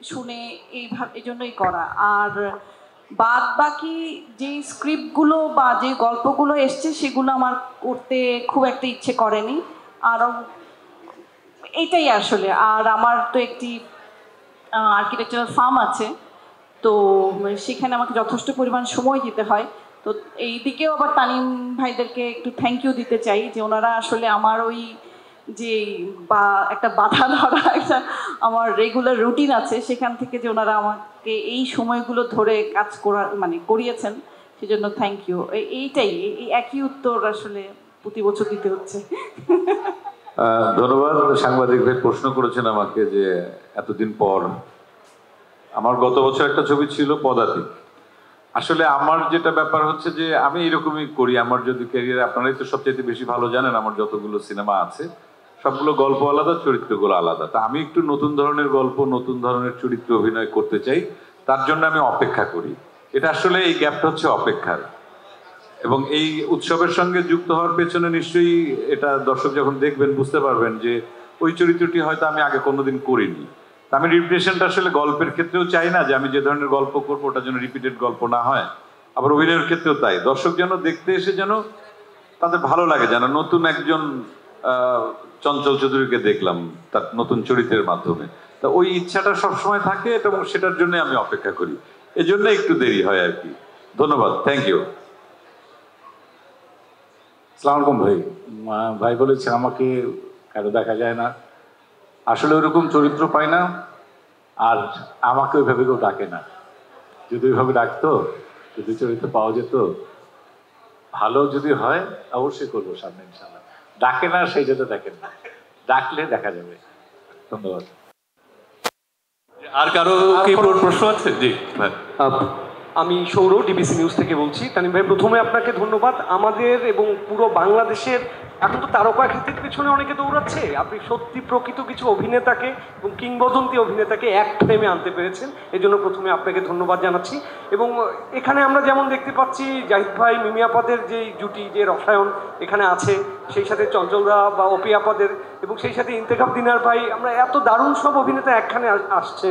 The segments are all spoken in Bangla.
শুনে এই জন্যই করা। আর বাদ বাকি যে স্ক্রিপ্টগুলো বা যে গল্পগুলো এসছে সেগুলো আমার করতে খুব একটা ইচ্ছে করেনি। আর এইটাই আসলে। আর আমার তো একটি আর্কিটেকচারাল ফার্ম আছে, তো সেখানে আমাকে যথেষ্ট পরিমাণ সময় দিতে হয়। তো এই দিকেও আবার তানিম ভাইদেরকে একটু থ্যাংক ইউ দিতে চাই যে ওনারা আসলে আমার ওই যে বা একটা বাধা ধরা একটা আমার রেগুলার রুটিন আছে সেখান থেকে যে ওনারা আমাকে এই সময়গুলো ধরে কাজ করা মানে করিয়েছেন, সেজন্য থ্যাংক ইউ। এইটাই, এই একই উত্তর আসলে প্রতি বছর দিতে হচ্ছে। ধন্যবাদ। সাংবাদিক ভাই প্রশ্ন করেছেন আমাকে যে এতদিন পর, আমার গত বছর একটা ছবি ছিল পদাতিক। আসলে আমার যেটা ব্যাপার হচ্ছে যে আমি এরকমই করি। আমার যদি ক্যারিয়ার, আপনারাই তো সবচেয়ে বেশি ভালো জানেন, আমার যতগুলো সিনেমা আছে সবগুলো গল্প আলাদা, চরিত্রগুলো আলাদা। তা আমি একটু নতুন ধরনের গল্প, নতুন ধরনের চরিত্র অভিনয় করতে চাই, তার জন্য আমি অপেক্ষা করি। এটা আসলে এই গ্যাপটা হচ্ছে অপেক্ষার। এবং এই উৎসবের সঙ্গে যুক্ত হওয়ার পেছনে নিশ্চয়ই এটা দর্শক যখন দেখবেন বুঝতে পারবেন যে ওই চরিত্রটি হয়তো আমি আগে কোনোদিন করিনি। আমি রিপিটেশনটা আসলে গল্পের ক্ষেত্রেও চাই না, যে আমি যে ধরনের গল্প করবো ওটা যেন রিপিটেড গল্প না হয়। আবার অভিনয়ের ক্ষেত্রেও তাই, দর্শক যেন দেখতে এসে যেন তাদের ভালো লাগে, যেন নতুন একজন চঞ্চল চৌধুরীকে দেখলাম তার নতুন চরিত্রের মাধ্যমে। তা ওই ইচ্ছাটা সবসময় থাকে এবং সেটার জন্য আমি অপেক্ষা করি, এজন্য একটু দেরি হয় আর কি। ধন্যবাদ, থ্যাংক ইউ। আসসালামু আলাইকুম ভাই। ভাই বলেছে আমাকে কেন দেখা যায় না, আসলে ওইরকম চরিত্র পাই না, আর আমাকে ওইভাবে কেউ ডাকে না। যদি ওইভাবে ডাকতো, যদি চরিত্র পাওয়া যেত, ভালো যদি হয় অবশ্যই করবো সামনে ইনশাল্লাহ। ডাকে না সেই জন্য দেখেন না, ডাকলে দেখা যাবে। ধন্যবাদ। আর কারো কি প্রশ্ন আছে? জি ভাই। আমি সৌরভ, ডিবিসি নিউজ থেকে বলছি। তানিম ভাই, প্রথমে আপনাকে ধন্যবাদ। আমাদের এবং পুরো বাংলাদেশের এখন তো তারকা খ্যাতির পেছনে অনেকে দৌড়াচ্ছে, আপনি সত্যি প্রকৃত কিছু অভিনেতাকে এবং কিংবদন্তি অভিনেতাকে এক ফ্রেমে আনতে পেরেছেন, এই জন্য প্রথমে আপনাকে ধন্যবাদ জানাচ্ছি। এবং এখানে আমরা যেমন দেখতে পাচ্ছি জাহিদ ভাই মিমি আপাদের যে জুটি, যে রসায়ন এখানে আছে, সেই সাথে চঞ্চলদা বা অপি আপাদের, এবং সেই সাথে ইন্তেখাব দিনার ভাই, আমরা এত দারুণ সব অভিনেতা একখানে আসছে।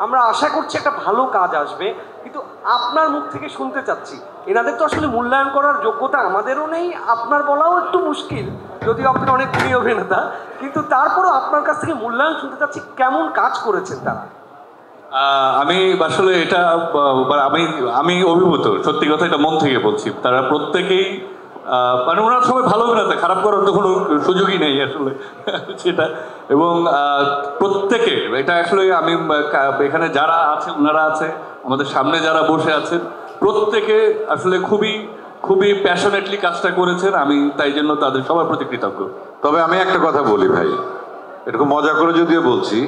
আমরা আশা করছি একটা ভালো কাজ আসবে, কিন্তু আপনার মুখ থেকে শুনতে চাচ্ছি, এনাদের তো আসলে মূল্যায়ন করার যোগ্যতা আমাদেরও নেই, আপনার বলাও একটু মুশকিল, যদিও আপনি অনেক গুণী অভিনেতা, কিন্তু তারপরও আপনার কাছ থেকে মূল্যায়ন শুনতে চাচ্ছি, কেমন কাজ করেছেন তারা। আমি আসলে এটা আমি অভিভূত, সত্যি কথা, এটা মন থেকে বলছি। তারা প্রত্যেকেই মানে ওনারা সবাই ভালো অভিনেতা, খারাপ করার তো কোনো সুযোগই নেই আসলে সেটা। এবং প্রত্যেকে, এটা আসলে আমি এখানে যারা আছে, ওনারা আছে, আমাদের সামনে যারা বসে আছেন, প্রত্যেকে আসলে খুবই খুবই প্যাশনেটলি কাজটা করেছেন। আমি তাই জন্য তাদের সবার প্রতি কৃতজ্ঞ। তবে আমি একটা কথা বলি ভাই, এরকম মজা করে যদিও বলছি,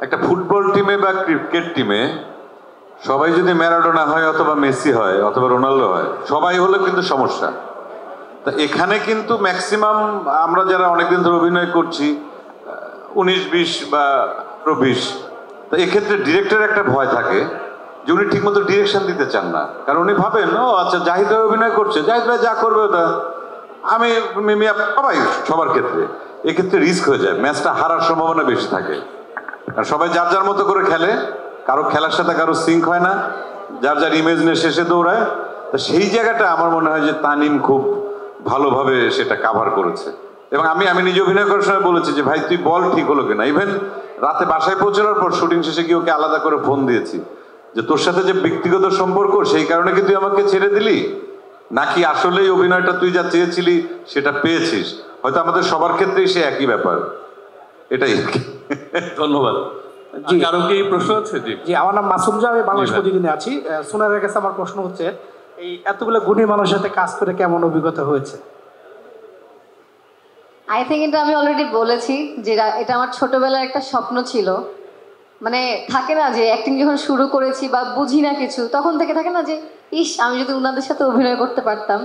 একটা ফুটবল টিমে বা ক্রিকেট টিমে সবাই যদি ম্যারাডোনা হয় অথবা মেসি হয় অথবা রোনাল্ডো হয়, সবাই হলে কিন্তু সমস্যা। তা এখানে কিন্তু ম্যাক্সিমাম আমরা যারা অনেকদিন ধরে অভিনয় করছি, 19-20 বা 20, তো এক্ষেত্রে ডিরেক্টরের একটা ভয় থাকে যে উনি ঠিকমতো ডিরেকশন দিতে চান না। কারণ উনি ভাবেন, ও আচ্ছা জাহিদ ভাই অভিনয় করছে, জাহিদ ভাই যা করবে ওটা আমি মিমিয়া, সবাই সবার ক্ষেত্রে এক্ষেত্রে রিস্ক হয়ে যায়, ম্যাচটা হারার সম্ভাবনা বেশি থাকে। আর সবাই যার যার মতো করে খেলে, কারো খেলার সাথে কারো সিঙ্ক হয় না, যার যার ইমেজ নিয়ে শেষে দৌড়ায়। তো সেই জায়গাটা আমার মনে হয় যে তানিম খুব ভালোভাবে সেটা কাভার করেছে। এবং আমি নিজে অভিনয় করার সময় বলেছি যে ভাই তুই বল ঠিক হলো কিনা। ইভেন রাতে বাসায় পৌঁছানোর পর শুটিং শেষে গিয়ে ওকে আলাদা করে ফোন দিয়েছি যে তোর সাথে যে ব্যক্তিগত সম্পর্ক সেই কারণে কি তুই আমাকে ছেড়ে দিলি, নাকি আসলেই অভিনয়টা তুই যা চেয়েছিলি সেটা পেয়েছিস। হয়তো আমাদের সবার ক্ষেত্রেই সে একই ব্যাপার, এটাই। ধন্যবাদ। কারো কি প্রশ্ন আছে? জি, আমার নাম মাসুম জা, আমি বাংলাদেশ প্রতিদিনে আছি। সোনারের কাছে আমার প্রশ্ন হচ্ছে, এই এতগুলো গুণী মানুষের সাথে কাজ করে কেমন অভিজ্ঞতা হয়েছে? আই থিঙ্ক এটা আমি অলরেডি বলেছি যে এটা আমার ছোটবেলার একটা স্বপ্ন ছিল। মানে থাকে না যে অ্যাক্টিং যখন শুরু করেছি বা বুঝি না কিছু, তখন থেকে থাকে না যে ইস আমি যদি ওনাদের সাথে অভিনয় করতে পারতাম।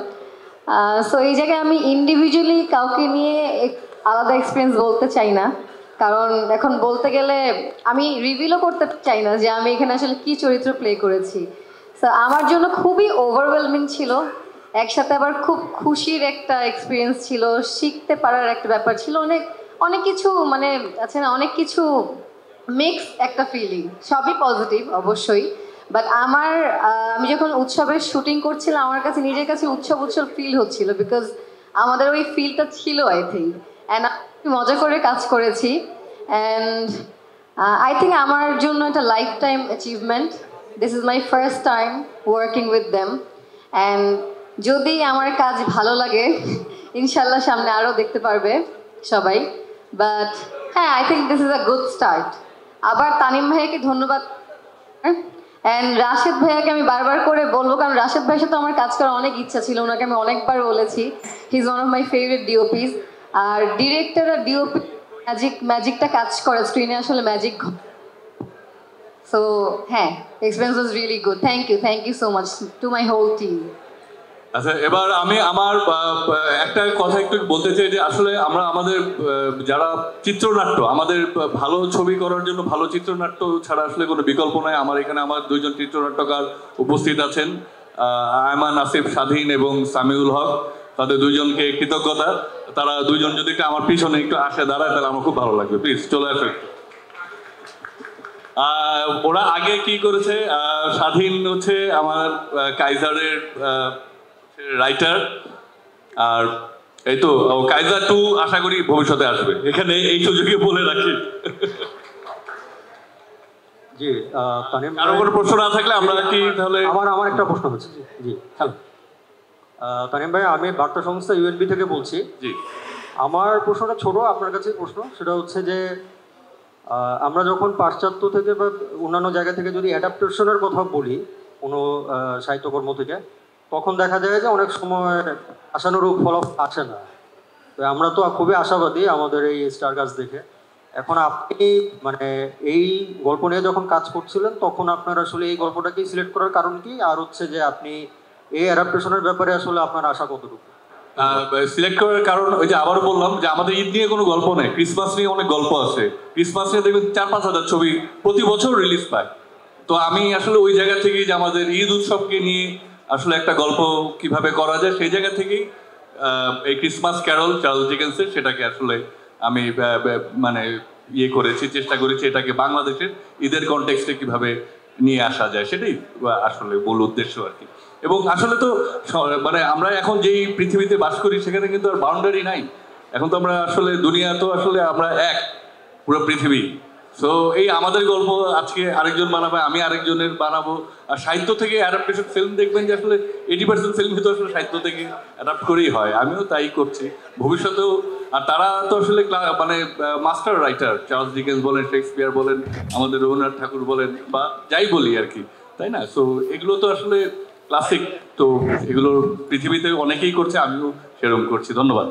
সো এই জায়গায় আমি ইন্ডিভিজুয়ালি কাউকে নিয়ে আলাদা এক্সপিরিয়েন্স বলতে চাই না, কারণ এখন বলতে গেলে আমি রিভিলও করতে চাই না যে আমি এখানে আসলে কী চরিত্র প্লে করেছি। সো আমার জন্য খুবই ওভারওয়েলমিং ছিল, একসাথে আবার খুব খুশির একটা এক্সপিরিয়েন্স ছিল, শিখতে পারার একটা ব্যাপার ছিল, অনেক অনেক কিছু মানে আছে না, অনেক কিছু মিক্স একটা ফিলিং, সবই পজিটিভ অবশ্যই, বাট আমি যখন উৎসবের শুটিং করছিলাম আমার কাছে নিজের কাছে উৎসব ফিল হচ্ছিল, বিকজ আমাদের ওই ফিলটা ছিল আই থিঙ্ক, অ্যান্ড মজা করে কাজ করেছি, অ্যান্ড আই থিঙ্ক আমার জন্য এটা life time achievement. This is my first time working with them, and যদি আমার কাজ ভালো লাগে ইনশাল্লাহ সামনে আরও দেখতে পারবে সবাই, বাট হ্যাঁ I think this is a good start. আবার তানিম ভাইয়াকে ধন্যবাদ, অ্যান্ড রাশেদ ভাইয়াকে আমি বারবার করে বলবো, কারণ রাশেদ ভাইয়ের সাথে আমার কাজ করার অনেক ইচ্ছা ছিল, ওনাকে আমি অনেকবার বলেছি, he is one of my favourite DOPs. আর ডিরেক্টর আর ডিওপি ম্যাজিকটা কাজ করে স্ক্রিনে, আসলে ম্যাজিক। সো হ্যাঁ, experience was really good. Thank you so much to my whole team. আচ্ছা, এবার আমি আমার একটা কথা একটু বলতে চাই যে আসলে আমরা আমাদের যারা চিত্রনাট্য, আমাদের ভালো ছবি করার জন্য ভালো চিত্রনাট্য ছাড়া আসলে কোনো বিকল্প নাই। আমার এখানে আমার দুইজন চিত্রনাট্যকার উপস্থিত আছেন, আয়মান আসিফ স্বাধীন এবং সামিউল হক, তাদের দুইজনকে কৃতজ্ঞতা। তারা দুইজন যদি একটু আমার পিছনে একটু আসে দাঁড়ায় তাহলে আমার খুব ভালো লাগবে, প্লিজ চলে আসে। ওরা আগে কি করেছে, স্বাধীন হচ্ছে আমার কাইজারের রাইটার, আর এই তো কাইজার 2 আশা করি ভবিষ্যতে আসবে, এখানে এই সুযোগে বলে রাখি। জি, তানিম কারো কোনো প্রশ্ন না থাকলে আমরা কি তাহলে আমার একটা প্রশ্ন হচ্ছে। জি হ্যালো তানিম ভাই, আমি বার্তা সংস্থা ইউএনবি থেকে বলছি। জি, আমার প্রশ্নটা ছোট, আপনার কাছে প্রশ্ন, সেটা হচ্ছে যে আমরা যখন পাশ্চাত্য থেকে বা অন্যান্য জায়গা থেকে যদি অ্যাডাপ্টেশনের কথা বলি কোনো সাহিত্যকর্ম থেকে, তখন দেখা যায় যে অনেক সময় আশানুরূপ ফলাফল আসে না। তো আমরা তো খুবই আশাবাদী আমাদের এই স্টার গাছ দেখে। এখন আপনি মানে এই গল্প নিয়ে যখন কাজ করছিলেন তখন আপনার আসলে এই গল্পটাকেই সিলেক্ট করার কারণ কি, আর হচ্ছে যে আপনি এই অ্যাডাপ্টেশনের ব্যাপারে আসলে আপনার আশা কতটুকু? সিলেক্ট করার কারণ ওই যে আবারও বললাম যে আমাদের ঈদ নিয়ে কোনো গল্প নেই, ক্রিসমাস নিয়ে অনেক গল্প আছে। ক্রিসমাস নিয়ে দেখবেন 4-5 হাজার ছবি প্রতি বছর রিলিজ পায়। তো আমি আসলে ওই জায়গা থেকেই যে আমাদের ঈদ উৎসবকে নিয়ে আসলে একটা গল্প কিভাবে করা যায় সেই জায়গা থেকেই এই ক্রিসমাস ক্যারল চার্লস ডিকেন্সের, সেটাকে আসলে আমি মানে করেছি, চেষ্টা করেছি এটাকে বাংলাদেশের ঈদের কনটেক্সটে কিভাবে নিয়ে আসা যায়, সেটাই আসলে মূল উদ্দেশ্য আর কি। এবং আসলে তো মানে আমরা এখন যেই পৃথিবীতে বাস করি সেখানে কিন্তু আর বাউন্ডারি নাই। এখন তো আমরা আসলে দুনিয়া তো আসলে আমরা এক পুরো পৃথিবী। সো এই আমাদের গল্প আজকে আরেকজন বানাবে, আমি আরেকজনের বানাবো। আর সাহিত্য থেকে অ্যাডাপ্টেশন ফিল্ম দেখবেন যে আসলে 80% ফিল্ম কিন্তু আসলে সাহিত্য থেকে অ্যাডাপ্ট করেই হয়, আমিও তাই করছি ভবিষ্যতেও। আর তারা তো আসলে মানে মাস্টার রাইটার, চার্লস ডিকেন্স বলেন, শেক্সপিয়ার বলেন, আমাদের রবীন্দ্রনাথ ঠাকুর বলেন, বা যাই বলি আর কি, তাই না? সো এগুলো তো আসলে ক্লাসিক, তো এগুলো পৃথিবীতে অনেকেই করছে, আমিও সেরকম করছি। ধন্যবাদ।